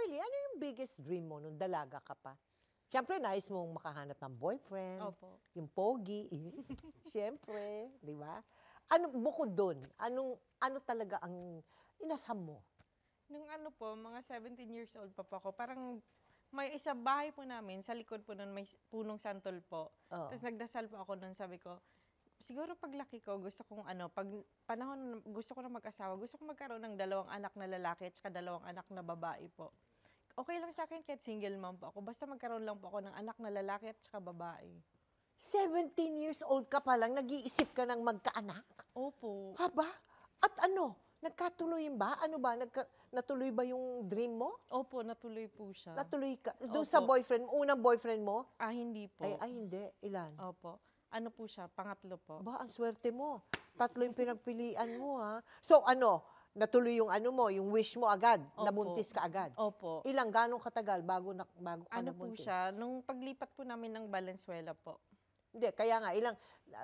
Marley, ano yung biggest dream mo nung dalaga ka pa? Siyempre, nais mong makahanap ng boyfriend, Opo. yung pogi. Siyempre, di ba? Bukod doon, ano talaga ang inasam mo? Nung ano po, mga 17 years old pa po ako, parang may isa bahay po namin, sa likod po nun may punong santol po. Oo. Tapos nagdasal po ako nun, sabi ko, siguro paglaki ko, gusto kong pag panahon gusto ko na mag-asawa, gusto kong magkaroon ng 2 anak na lalaki at saka 2 anak na babae po. Okay lang sa akin kahit single mom po ako, basta magkaroon lang po ako ng anak na lalaki at saka babae. 17 years old ka pa lang, nag-iisip ka ng magkaanak? Opo. Haba? At nagkatuloy ba? Natuloy ba yung dream mo? Opo, natuloy po siya. Natuloy ka? Doon sa Opo. boyfriend, unang boyfriend mo? Hindi po. Ay, hindi. Ilan? Opo. Ano po siya? Pangatlo po. Ba, ang swerte mo. 3 yung pinagpilian mo, ha? So, natuloy yung yung wish mo agad? Opo. Nabuntis ka agad? Opo. Ganong katagal bago ka Ano po nabuntis? siya? Nung paglipat po namin ng Valenzuela po. Hindi, kaya nga,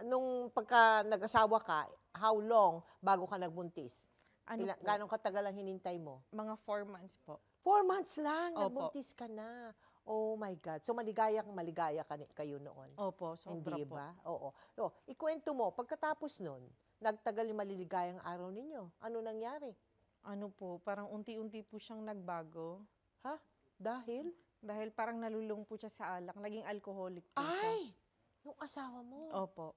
nung pagka nag-asawa ka, how long bago ka nagbuntis? Ano po? Ganong katagal ang hinintay mo? Mga 4 months po. 4 months lang, Opo. nagbuntis ka na. Oh my God. So, maligaya kayo noon. Opo, sobra Hindi po. ba? Oo. So, ikwento mo, pagkatapos nun, nagtagal yung maliligayang araw ninyo. Ano nangyari? Ano po, parang unti-unti po siyang nagbago. Ha? Dahil? Dahil parang nalulung po siya sa alak. Naging alcoholic po siya. Ay! Yung asawa mo. Opo.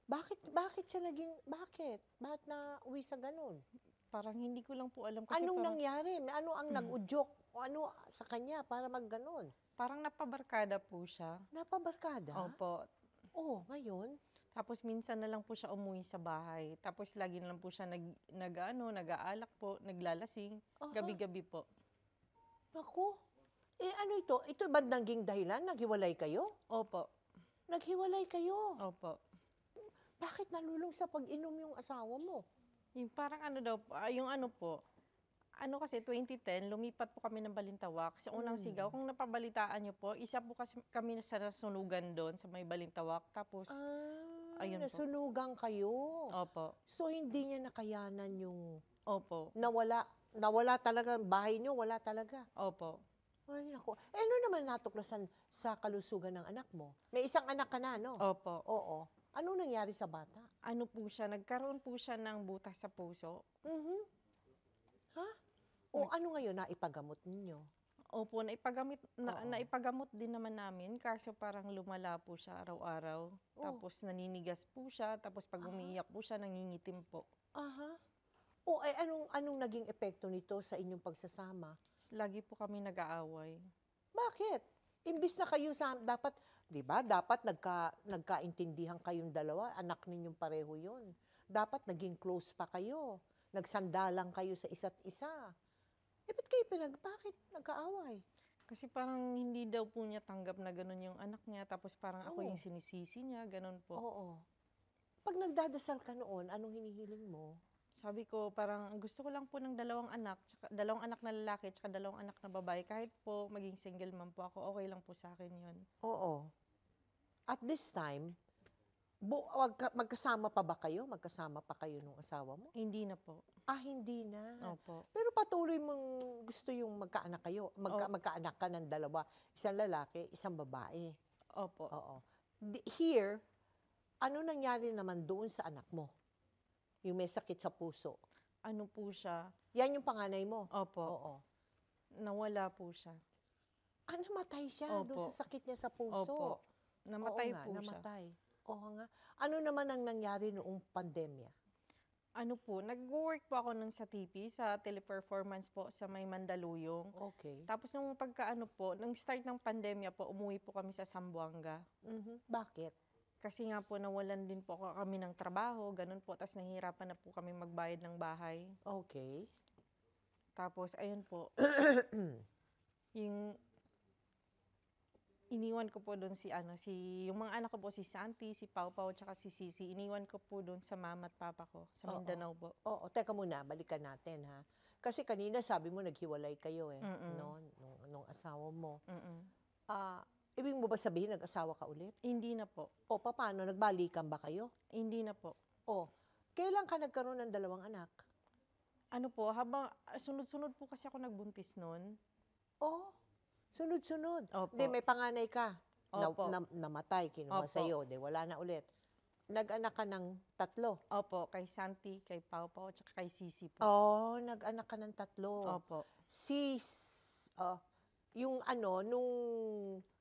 Bakit siya bakit? Bakit na uwi sa ganun? Parang hindi ko lang po alam kasi Anong parang, nangyari? Ano ang nag-udyok? O ano sa kanya para magganon? parang napabarkada po siya. Napabarkada? Opo. Oo, ngayon? Tapos minsan na lang po siya umuwi sa bahay. Tapos lagi na lang po siya nag-aalak po, naglalasing. Aha. Gabi-gabi po. Naku. Ano ito? Ito ba naging dahilan? Naghiwalay kayo? Opo. Naghiwalay kayo? Opo. Bakit nalulung sa pag-inom yung asawa mo? Yung parang yung kasi 2010, lumipat po kami ng Balintawak. Sa unang sigaw, kung napabalitaan niyo po, isa po kasi kami sa nasunugan doon sa may Balintawak. Tapos, ayun po. Nasunugan kayo. Opo. So, hindi niya nakayanan yung Opo. nawala talaga, bahay niyo, wala talaga. Opo. Ay, naku. Ano naman natuklasan sa kalusugan ng anak mo? May isang anak ka na, no? Opo. Oo. Ano nangyari sa bata? Ano po siya, nagkaroon po siya ng butas sa puso. Ha? O ano ngayon naipagamot ninyo? Opo, naipagamot din naman namin, kaso parang lumala po siya araw-araw. Tapos naninigas po siya, tapos pag umiiyak po siya, nangingitim po. Aha. Anong naging epekto nito sa inyong pagsasama? Lagi po kami nag-aaway. Bakit? Imbis na kayo dapat, 'di ba? Dapat nagkaintindihan kayong dalawa, anak ninyong pareho 'yon. Dapat naging close pa kayo. Nagsandalang kayo sa isa't isa. Bakit nagkaaway? Kasi parang hindi daw po niya tanggap na ganun yung anak niya, tapos parang ako yung sinisisi niya, ganun po. Oo. Pag nagdadasal ka noon, anong hinihiling mo? Sabi ko, parang gusto ko lang po ng 2 anak na lalaki, tsaka 2 anak na babae. Kahit po maging single mom po ako, okay lang po sa akin yun. Oo. At this time, magkasama pa ba kayo? Magkasama pa kayo nung asawa mo? Hindi na po. Hindi na. Opo. Pero patuloy mong gusto yung magkaanak kayo. Magkaanak ka ng 2. Isang lalaki, isang babae. Opo. Oo. Here, ano nangyari naman doon sa anak mo? Yung may sakit sa puso. Ano po siya? Yan yung panganay mo? Opo. Oo. Nawala po siya. Namatay siya Opo. doon sa sakit niya sa puso. Opo. Namatay Oo nga, po siya. namatay. Oo nga. Ano naman ang nangyari noong pandemya? Ano po, nag-work po ako nun sa TP, sa teleperformance po sa may Mandaluyong. Okay. Tapos nung nung start ng pandemya po, umuwi po kami sa Zamboanga. Bakit? Kasi nga po, nawalan din po kami ng trabaho, ganun po. Tapos nahihirapan na po kami magbayad ng bahay. Okay. Tapos, ayun po, yung iniwan ko po doon yung mga anak ko po, si Santi, si Pau Pau, tsaka si Sisi, iniwan ko po doon sa mama at papa ko, sa Mindanao po. Oo, teka muna, balikan natin ha. Kasi kanina sabi mo naghiwalay kayo no? Nung asawa mo. Ibig mo ba sabihin nag-asawa ka ulit? Hindi na po. O paano, nagbalikan ba kayo? Hindi na po. Kailan ka nagkaroon ng 2 anak? Ano po, habang sunod-sunod po kasi ako nagbuntis noon. Oh, sunod-sunod. Opo. Hindi, may panganay ka. Opo. Namatay, kinuha Opo. sa'yo. Di, wala na ulit. Nag-anak ka ng 3. Opo, kay Santi, kay Pau Pau, at saka kay Sisi po. Oh, nag-anak ka ng 3. Opo. Yung nung,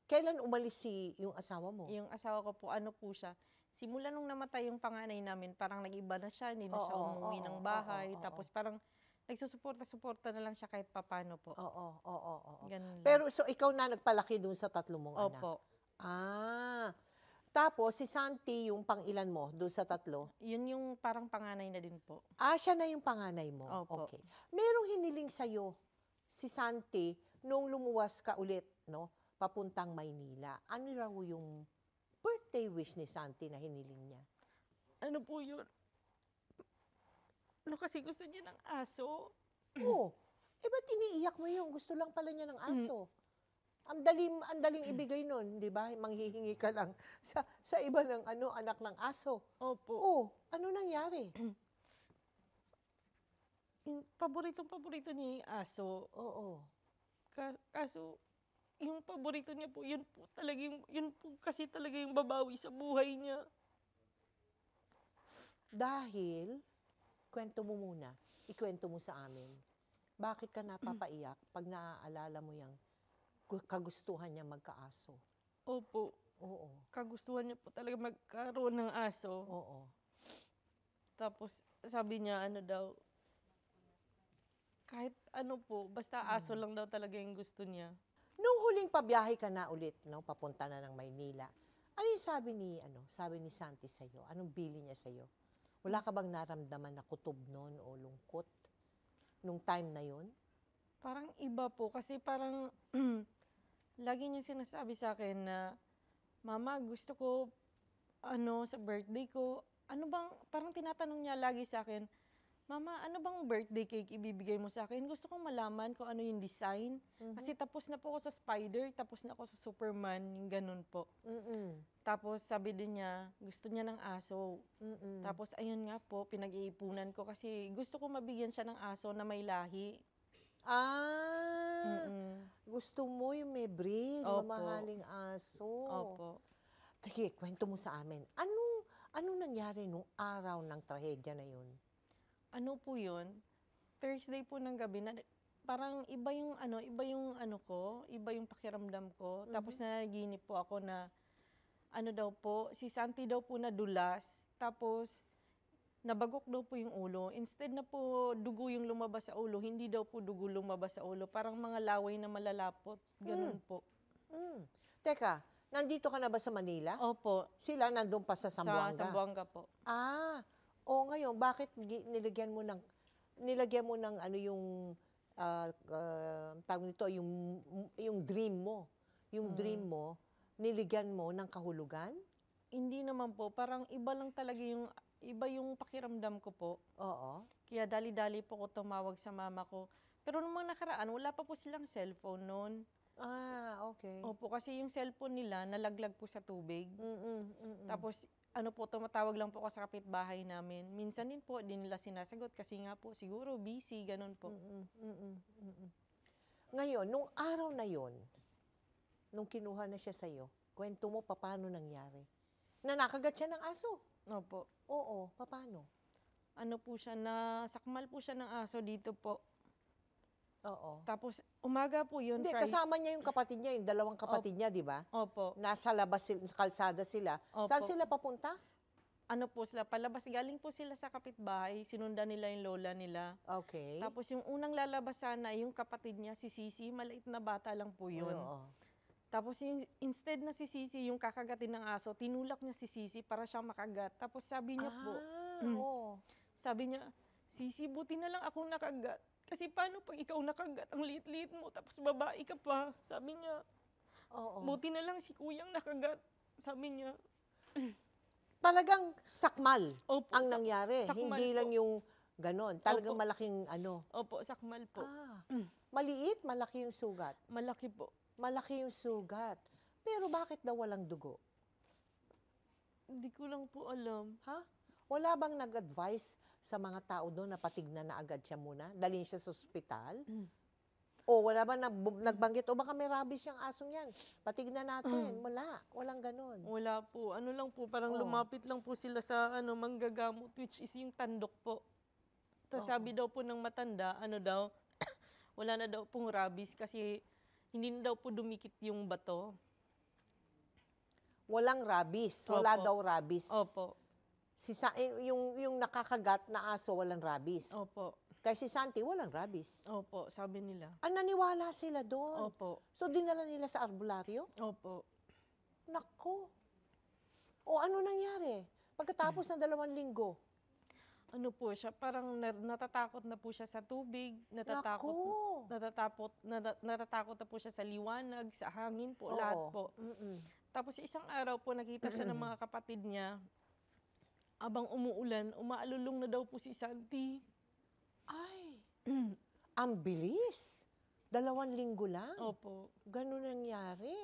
kailan umalis yung asawa mo? Yung asawa ko po, ano po siya, simula nung namatay yung panganay namin, parang nag-iba na siya, hindi na siya Oo, umuwi oo, ng oo, bahay. oo. Tapos parang nagsusuporta-suporta na lang siya kahit papano po. Oo. Ganun lang. Pero so ikaw na nagpalaki dun sa 3 mong anak? Opo. Tapos si Santi yung pang-ilan mo dun sa 3? Yun yung parang panganay na din po. Siya na yung panganay mo. Opo. Okay. Merong hiniling sa'yo si Santi nung lumuwas ka ulit, no? Papuntang Maynila. Ano raw yung birthday wish ni Santi na hiniling niya? Ano po yun? Ano kasi gusto niya ng aso? Oh, ba't iniiyak mo yun? Gusto lang pala niya ng aso. Ang daling ibigay nun, di ba? Manghihingi ka lang sa iba ng anak ng aso. Opo. Oh, ano nangyari? Yung paborito niya yung aso. Oo. Kaso, yung paborito niya po, yun po kasi talaga yung babawi sa buhay niya. Dahil, kwento mo muna, ikwento mo sa amin, bakit ka napapaiyak pag naaalala mo yung kagustuhan niya magkaaso? Opo. Oo. Kagustuhan niya po talaga magkaroon ng aso. Oo. Tapos, sabi niya, ano daw, kahit ano po, basta aso lang daw talaga yung gusto niya. Nung huling pabiyahe ka na ulit, no, papunta na ng Maynila, ano yung sabi ni Santi sa'yo? Anong bili niya sa'yo? Wala ka bang naramdaman na kutob nun o lungkot nung time na yun? Parang iba po, kasi parang lagi niya sinasabi sa akin na, Mama, gusto ko, sa birthday ko, parang tinatanong niya lagi sa akin, Mama, ano bang birthday cake ibibigay mo sa akin? Gusto kong malaman kung ano yung design. Kasi tapos na po ako sa Spider, tapos na ako sa Superman, yung ganun po. Tapos sabi din niya, gusto niya ng aso. Tapos ayun nga po, pinag-iipunan ko kasi gusto ko mabigyan siya ng aso na may lahi. Gusto mo yung may breed, Opo. mamahaling aso. Opo. Sige, kwento mo sa amin. Anong nangyari nung araw ng trahedya na yun? Ano po yun? Thursday po ng gabi, parang iba yung pakiramdam ko. Tapos nanaginip po ako na, si Santi daw po nadulas. Tapos, nabagok daw po yung ulo. Instead na po dugo yung lumabas sa ulo, hindi daw po dugo lumabas sa ulo. Parang mga laway na malalapot. Ganun po. Teka, nandito ka na ba sa Manila? Opo. Sila nandun pa sa Zamboanga? Sa Zamboanga po. Ngayon, bakit nilagyan mo ng tawag nito, yung dream mo? Yung dream mo, niligyan mo ng kahulugan? Hindi naman po. Parang iba yung pakiramdam ko po. Oo. Kaya dali-dali po ko tumawag sa mama ko. Pero nung mga nakaraan, wala pa po silang cellphone noon. Okay. Opo, kasi yung cellphone nila nalaglag po sa tubig. Tapos, tumatawag lang po ako sa kapitbahay namin. Minsan din po, di nila sinasagot kasi nga po, siguro busy, ganun po. Ngayon, nung araw na yon, nung kinuha na siya sa'yo, kwento mo paano nangyari? Na nakagat siya ng aso? Opo. Oo, paano? Nasakmal po siya ng aso dito po. Oo. Tapos, umaga po yun. Hindi, kasama niya yung kapatid niya, yung dalawang kapatid niya, di ba? Opo. Nasa labas, sa kalsada sila. Opo. Saan sila papunta? Palabas. Galing po sila sa kapitbahay. Sinundan nila yung lola nila. Okay. Tapos yung unang lalabasan na yung kapatid niya, si Sisi, maliit na bata lang po yun. Oo. Tapos instead na si Sisi yung kakagatin ng aso, tinulak niya si Sisi para siya makagat. Tapos sabi niya po, sabi niya, Sisi, buti na lang akong nakagat. Kasi paano pag ikaw nakagat, ang liit-liit mo, tapos babae ka pa. Sabi niya, buti na lang si kuyang nakagat. Sabi niya. Talagang sakmal Opo, ang nangyari. sakmal Hindi po. lang yung ganon. Talagang Opo. malaking Opo, sakmal po. Maliit, malaki yung sugat. Malaki po. Malaki yung sugat. Pero bakit daw walang dugo? Hindi ko lang po alam. Wala bang nag-advise sa mga tao doon na patignan na agad siya muna? Dalhin siya sa ospital? O wala ba nagbanggit, o baka may rabies yung asong yan. Patignan natin. Wala. Walang ganun. Wala po. Ano lang po, parang Oo. lumapit lang po sila sa manggagamot, which is yung tandok po. Tapos Oo. sabi daw po ng matanda, wala na daw pong rabies kasi hindi na daw po dumikit yung bato. Walang rabies. Wala Opo. daw rabies. Opo. Yung nakakagat na aso, walang rabies. Opo. Kaya si Santi, walang rabies. Opo, sabi nila. Naniwala sila doon. Opo. So, dinala nila sa albularyo? Opo. Nako. O ano nangyari? Pagkatapos ng 2 linggo? Ano po siya, parang natatakot na po siya sa tubig, natatakot na po siya sa liwanag, sa hangin po, lahat po. Tapos isang araw po nakita siya ng mga kapatid niya, abang umuulan, umaalulong na daw po si Santi. Ay, ang bilis. 2 linggo lang. Opo. Ganun nangyari.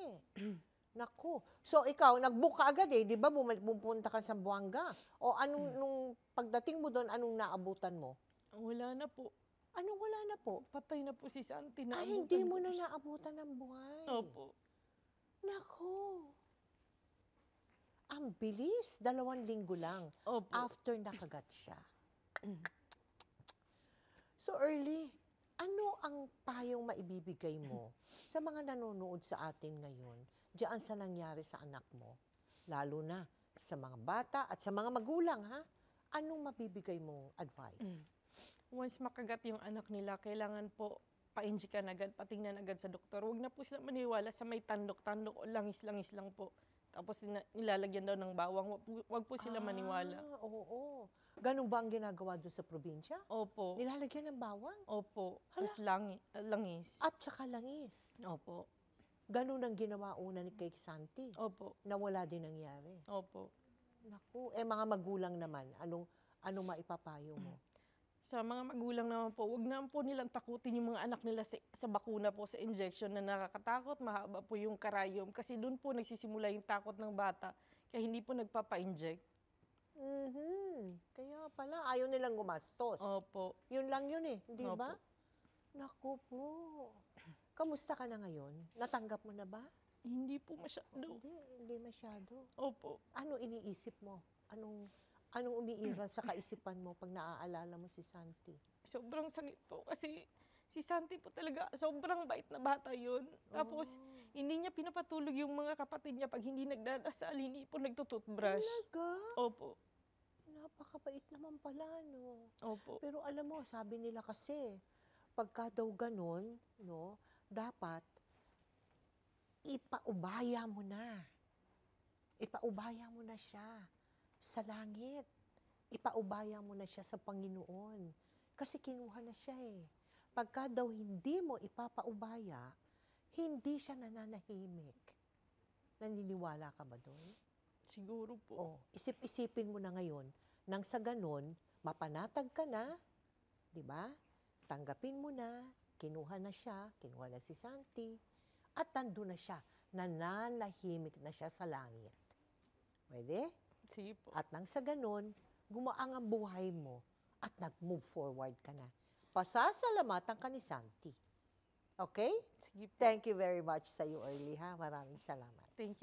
Nako. So, ikaw, nag-book ka agad di ba? Pupunta ka sa Buanga. O nung pagdating mo doon, anong naabutan mo? Wala na po. Anong wala na po? Patay na po si Santi. Hindi mo na naabutan ng buhay. Opo. Nako. Ang bilis. 2 linggo lang. Opo. After nakagat siya. So, Early, ano ang payong maibibigay mo sa mga nanonood sa atin ngayon diyan sa nangyari sa anak mo? Lalo na sa mga bata at sa mga magulang, ha? Anong mabibigay mong advice? Once makagat yung anak nila, kailangan po pa-injikan agad, patingnan agad sa doktor. Huwag na po sila maniwala sa may tandok-tandok o langis-langis lang po. Tapos nilalagyan daw ng bawang. Wag po sila maniwala. Oo. Ganun ba ang ginagawa doon sa probinsya? Opo. Nilalagyan ng bawang? Opo. Hala. Tapos langis. At saka langis. Opo. Ganun ang ginawa una ni kay Santi. Opo. Na wala din nangyari. Opo. Naku, mga magulang naman, anong maipapayo mo? Sa mga magulang naman po, wag naman po nilang takutin yung mga anak nila sa bakuna po, sa injection na nakakatakot, mahaba po yung karayom. Kasi doon po nagsisimula yung takot ng bata. Kaya hindi po nagpapa-inject. Kaya pala, ayaw nilang gumastos. Opo. Yun lang yun di ba? Opo. Naku po. Kamusta ka na ngayon? Natanggap mo na ba? Hindi po masyado. Hindi masyado. Opo. Ano iniisip mo? Anong umiiral sa kaisipan mo pag naaalala mo si Santi? Sobrang sakit po kasi si Santi po talaga, sobrang bait na bata yun. Tapos, hindi niya pinapatulog yung mga kapatid niya pag hindi nagdadasal, hindi po nagtututbrush. Talaga? Opo. Napakabait naman pala, no? Opo. Pero alam mo, sabi nila kasi, pagka daw ganun, no, dapat ipaubaya mo na. Ipaubaya mo na siya sa langit. Ipaubaya mo na siya sa Panginoon. Kasi kinuha na siya Pagka daw hindi mo ipapaubaya, hindi siya nananahimik. Naniniwala ka ba doon? Siguro po. Isip-isipin mo na ngayon, nang sa ganun, mapanatag ka na, di ba? Tanggapin mo na, kinuha na si Santi, at nandun na siya, nananahimik na siya sa langit. Pwede? Sige po. At nang sa ganun, gumaang ang buhay mo at nag-move forward ka na. Pasasalamatan ka ni Santi. Okay? Sige po. Thank you very much sa iyo, Early, ha? Maraming salamat. Thank you.